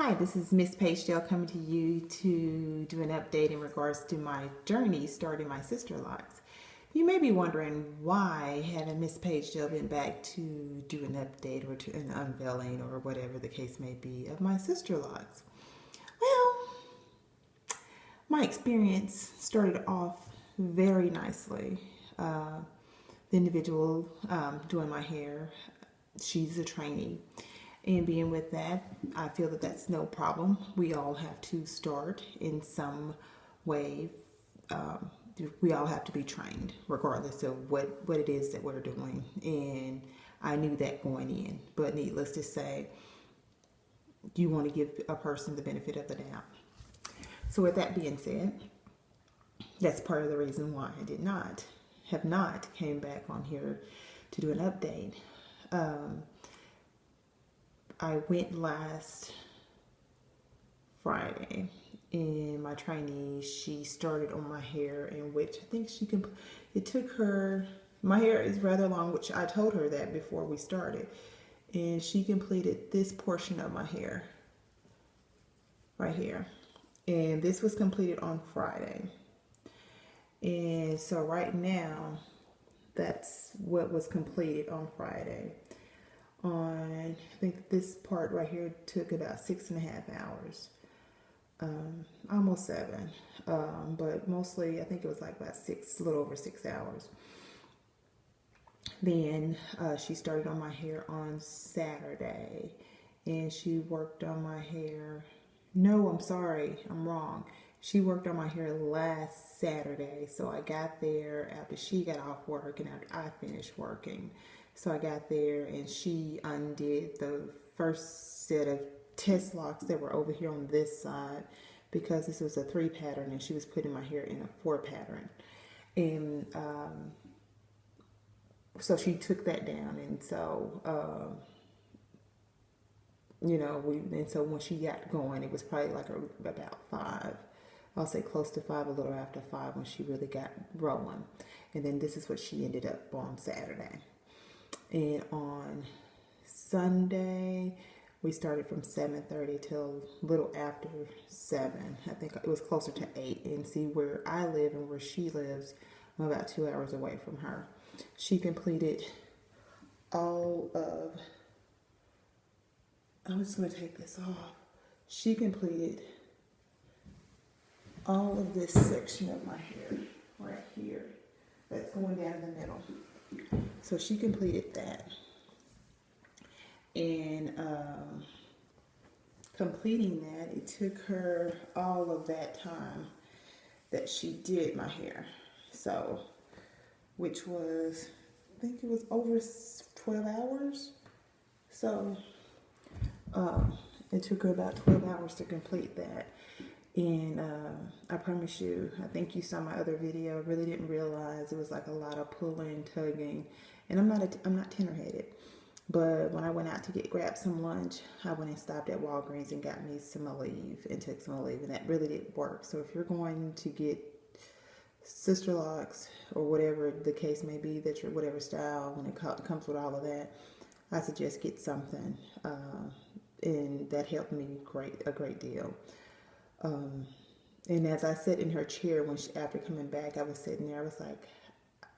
Hi, this is Miss Paige Dale coming to you to do an update in regards to my journey starting my Sisterlocks. You may be wondering why haven't Miss Paige Dale been back to do an update or to an unveiling or whatever the case may be of my Sisterlocks. Well, my experience started off very nicely. The individual doing my hair, she's a trainee. And being with that, I feel that that's no problem. We all have to start in some way. We all have to be trained, regardless of what it is that we're doing. And I knew that going in. But needless to say, you want to give a person the benefit of the doubt. So with that being said, that's part of the reason why I have not came back on here to do an update. I went last Friday, and my trainee, she started on my hair, in which I think it took her, my hair is rather long, which I told her that before we started, and she completed this portion of my hair right here, and this was completed on Friday. And so right now, that's what was completed on Friday. I think this part right here took about 6.5 hours, almost 7, but mostly I think it was like about a little over 6 hours. Then she started on my hair on Saturday, and she worked on my hair. No, I'm sorry, I'm wrong. She worked on my hair last Saturday, so I got there after she got off work and after I finished working. So I got there and she undid the first set of test locks that were over here on this side, because this was a 3 pattern and she was putting my hair in a 4 pattern. And so she took that down, and so so when she got going, it was probably like about 5. I'll say close to 5, a little after 5, when she really got rolling. And then this is what she ended up on Saturday. And on Sunday, we started from 7:30 till a little after 7. I think it was closer to 8. And see, where I live and where she lives, I'm about 2 hours away from her. She completed all of, I'm just going to take this off. She completed all of this section of my hair right here that's going down in the middle. So she completed that, and completing that, it took her all of that time that she did my hair. So, which was, I think it was over 12 hours. So it took her about 12 hours to complete that. And I promise you, I think you saw my other video. I really didn't realize it was like a lot of pulling, tugging, and I'm not tender-headed. But when I went out to grab some lunch, I went and stopped at Walgreens and got me some Aleve and took some Aleve, and that really didn't work. So if you're going to get Sisterlocks or whatever the case may be, that you're whatever style, when it comes with all of that, I suggest get something, and that helped me a great deal. And as I sat in her chair after coming back, I was sitting there. I was like,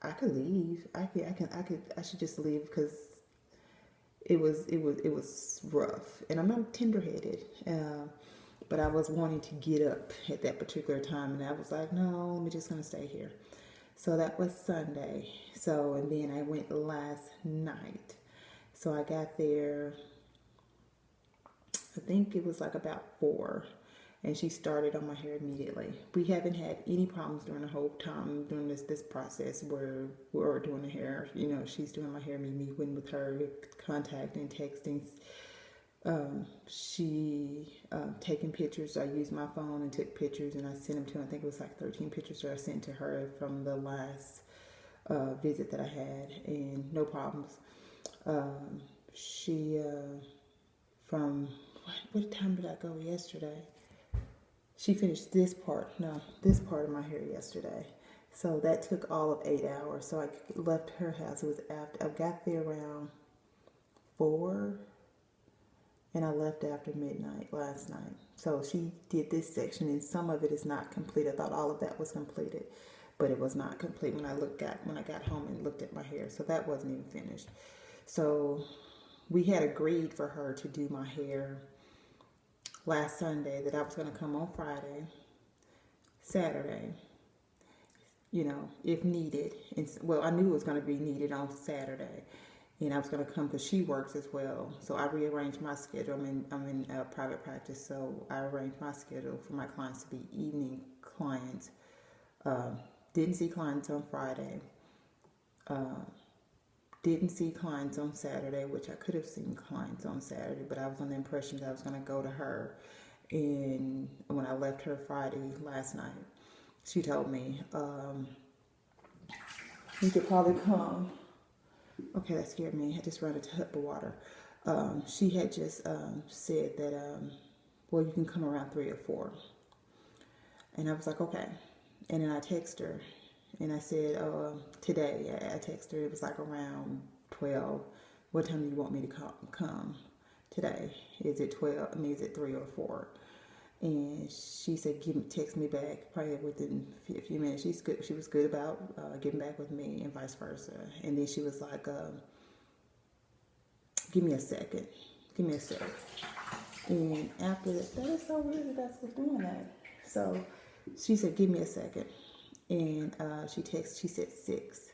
I could leave. I should just leave, because it was rough. And I'm not tender-headed, but I was wanting to get up at that particular time, and I was like, no, I'm just gonna stay here. So that was Sunday. So, and then I went last night. So I got there, I think it was like about 4. And she started on my hair immediately. We haven't had any problems during the whole time during this process where we're doing the hair. You know, she's doing my hair, me went with her, contacting, texting. She taking pictures. I used my phone and took pictures, and I sent them to her. I think it was like 13 pictures that I sent to her from the last visit that I had, and no problems. From what time did I go yesterday? She finished this part of my hair yesterday. So that took all of 8 hours. So I left her house. It was after I got there around 4, and I left after midnight last night. So she did this section, and some of it is not complete. I thought all of that was completed, but it was not complete when I got home and looked at my hair. So that wasn't even finished. So we had agreed for her to do my hair last Sunday, that I was going to come on Friday, Saturday, you know, if needed. And, well, I knew it was going to be needed on Saturday, and I was going to come because she works as well. So I rearranged my schedule. I'm in private practice, so I arranged my schedule for my clients to be evening clients. Didn't see clients on Friday. Didn't see clients on Saturday, which I could have seen clients on Saturday, but I was on the impression that I was going to go to her. And when I left her Friday last night, she told me, you could probably come. Okay, that scared me. I just ran a tub of water. She had just said that, well, you can come around 3 or 4. And I was like, okay. And then I texted her. And I said, today, I texted her, it was like around 12. What time do you want me to come today? Is it 12? I mean, is it 3 or 4? And she said, text me back probably within a few minutes. She's good. She was good about getting back with me and vice versa. And then she was like, give me a second. Give me a second. And after that is so weird that I was doing that. So she said, give me a second. And she said 6.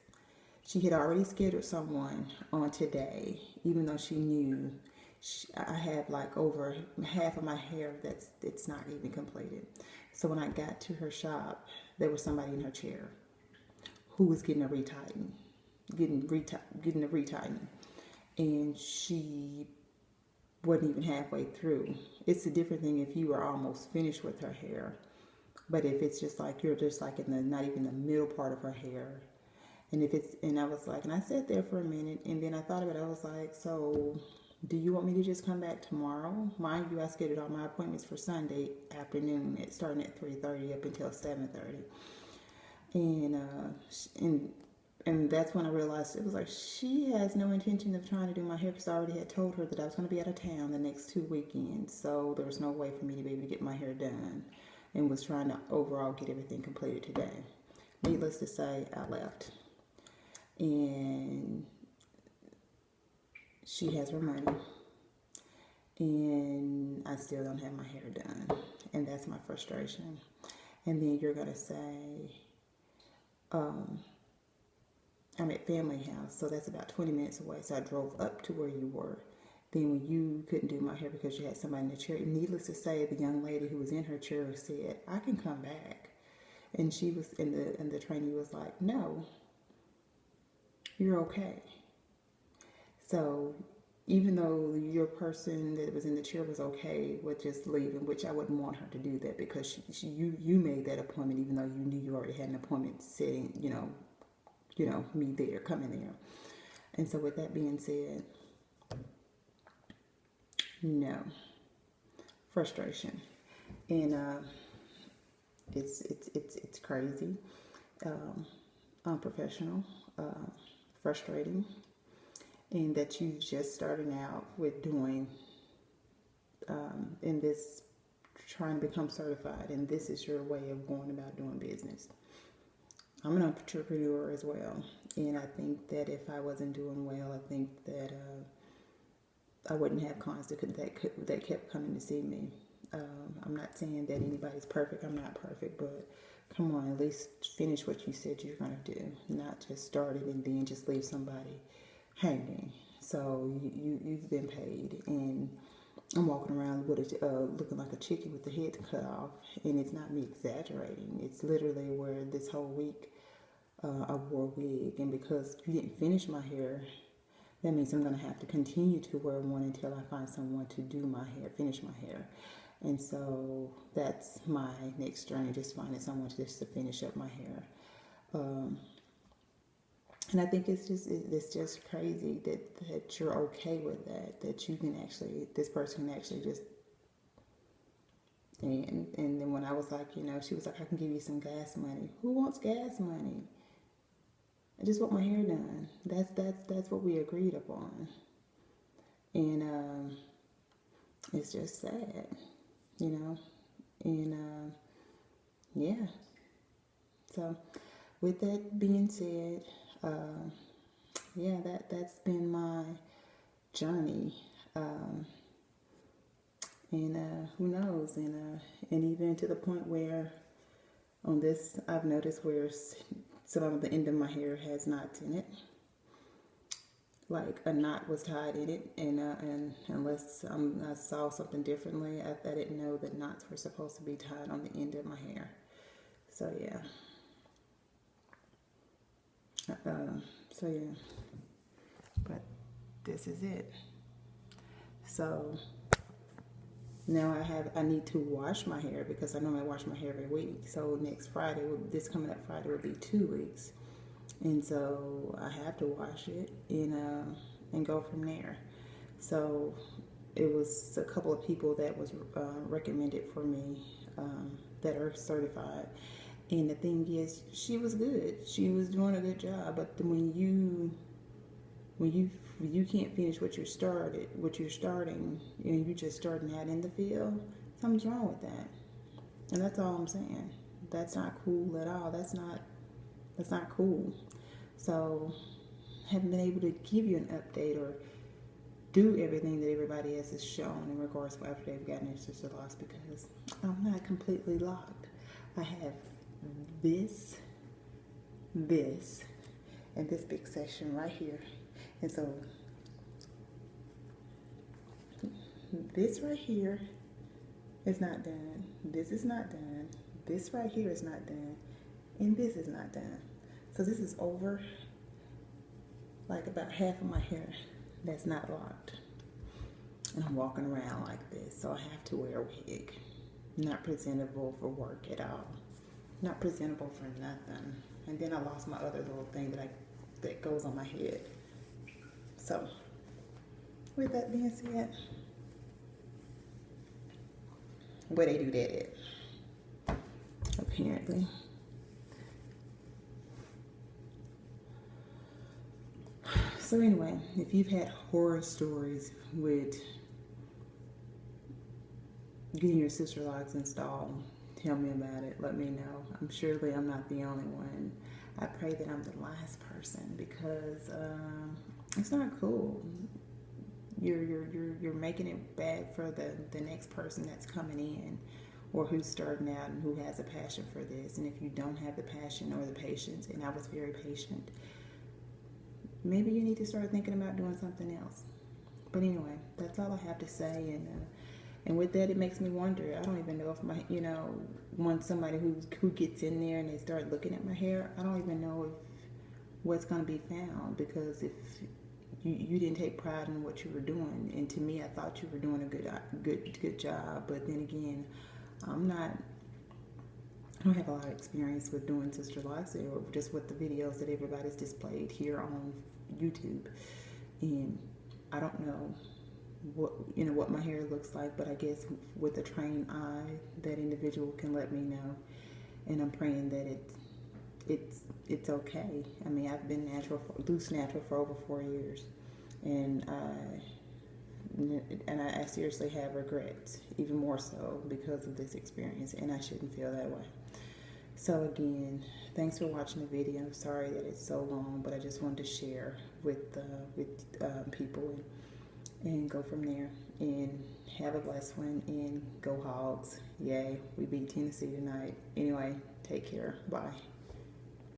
She had already scheduled someone on today, even though she knew I have like over half of my hair it's not even completed. So when I got to her shop, there was somebody in her chair who was getting a retighten, getting a retighten, and she wasn't even halfway through. It's a different thing if you are almost finished with her hair. But if it's just like you're just like in the not even the middle part of her hair, and if it's and I was like, and I sat there for a minute, and then I thought about it. I was like, so do you want me to just come back tomorrow? Mind you, I scheduled all my appointments for Sunday afternoon, starting at 3:30 up until 7:30, and that's when I realized it was like she has no intention of trying to do my hair, because I already had told her that I was going to be out of town the next 2 weekends, so there was no way for me to be able to get my hair done. And was trying to overall get everything completed today. Needless to say, I left. And she has her money. And I still don't have my hair done. And that's my frustration. And then you're going to say, I'm at family house, so that's about 20 minutes away. So I drove up to where you were. Then when you couldn't do my hair because you had somebody in the chair, needless to say, the young lady who was in her chair said, I can come back. And she was, and the trainee was like, no, you're okay. So even though your person that was in the chair was okay with just leaving, which I wouldn't want her to do that, because you made that appointment even though you knew you already had an appointment sitting, me there, coming there. And so with that being said, no, frustration, and it's crazy, unprofessional, frustrating, and that you just starting out with doing in this, trying to become certified, and this is your way of going about doing business. I'm an entrepreneur as well, and I think that if I wasn't doing well, I think that I wouldn't have clients that kept coming to see me. I'm not saying that anybody's perfect. I'm not perfect, but come on, at least finish what you said you're going to do, not just start it and then just leave somebody hanging. So you've been paid, and I'm walking around with looking like a chicken with the head cut off, and it's not me exaggerating. It's literally where this whole week I wore a wig, and because you didn't finish my hair, that means I'm going to have to continue to wear one until I find someone to do my hair, finish my hair. And so that's my next journey, just finding someone just to finish up my hair. And I think it's just crazy that you're okay with that you can actually, this person can actually just, and then when I was like, she was like, I can give you some gas money. Who wants gas money? I just want my hair done. That's what we agreed upon. And it's just sad, you know. And yeah. So with that being said, yeah, that's been my journey. And who knows? And even to the point where on this, I've noticed where some of the end of my hair has knots in it. Like a knot was tied in it, and unless I saw something differently, I didn't know that knots were supposed to be tied on the end of my hair. So yeah. So yeah. But this is it. So now I need to wash my hair because I normally wash my hair every week. So next Friday, this coming up Friday would be 2 weeks. And so I have to wash it and go from there. So it was a couple of people that was recommended for me that are certified. And the thing is, she was good. She was doing a good job. But when you can't finish what you're starting, and you just starting out in the field, something's wrong with that. And that's all I'm saying. That's not cool at all. That's not cool. So, haven't been able to give you an update or do everything that everybody else has shown in regards to after they've gotten their Sisterlocks because I'm not completely locked. I have this, and this big section right here. And so, this right here is not done. This is not done. This right here is not done. And this is not done. So this is over like about half of my hair that's not locked. And I'm walking around like this, so I have to wear a wig. Not presentable for work at all. Not presentable for nothing. And then I lost my other little thing that goes on my head. So, with that being said, where they do that at? Apparently. So anyway, if you've had horror stories with getting your Sisterlocks installed, tell me about it. Let me know. Surely I'm not the only one. I pray that I'm the last person because it's not cool. You're making it bad for the next person that's coming in or who's starting out and who has a passion for this. And if you don't have the passion or the patience, and I was very patient, maybe you need to start thinking about doing something else. But anyway, that's all I have to say. And with that, it makes me wonder. I don't even know if once somebody who gets in there and they start looking at my hair, I don't even know if what's going to be found, because if you didn't take pride in what you were doing, and to me, I thought you were doing a good job. But then again, I don't have a lot of experience with doing Sisterlocks or just with the videos that everybody's displayed here on YouTube, and I don't know what my hair looks like. But I guess with a trained eye, that individual can let me know, and I'm praying that it's okay. I mean, I've been loose natural for over 4 years, and I seriously have regrets, even more so because of this experience, and I shouldn't feel that way. So again, thanks for watching the video. I'm sorry that it's so long, but I just wanted to share with people and go from there. And have a blessed one, and go Hogs. Yay, we beat Tennessee tonight. Anyway, take care. Bye.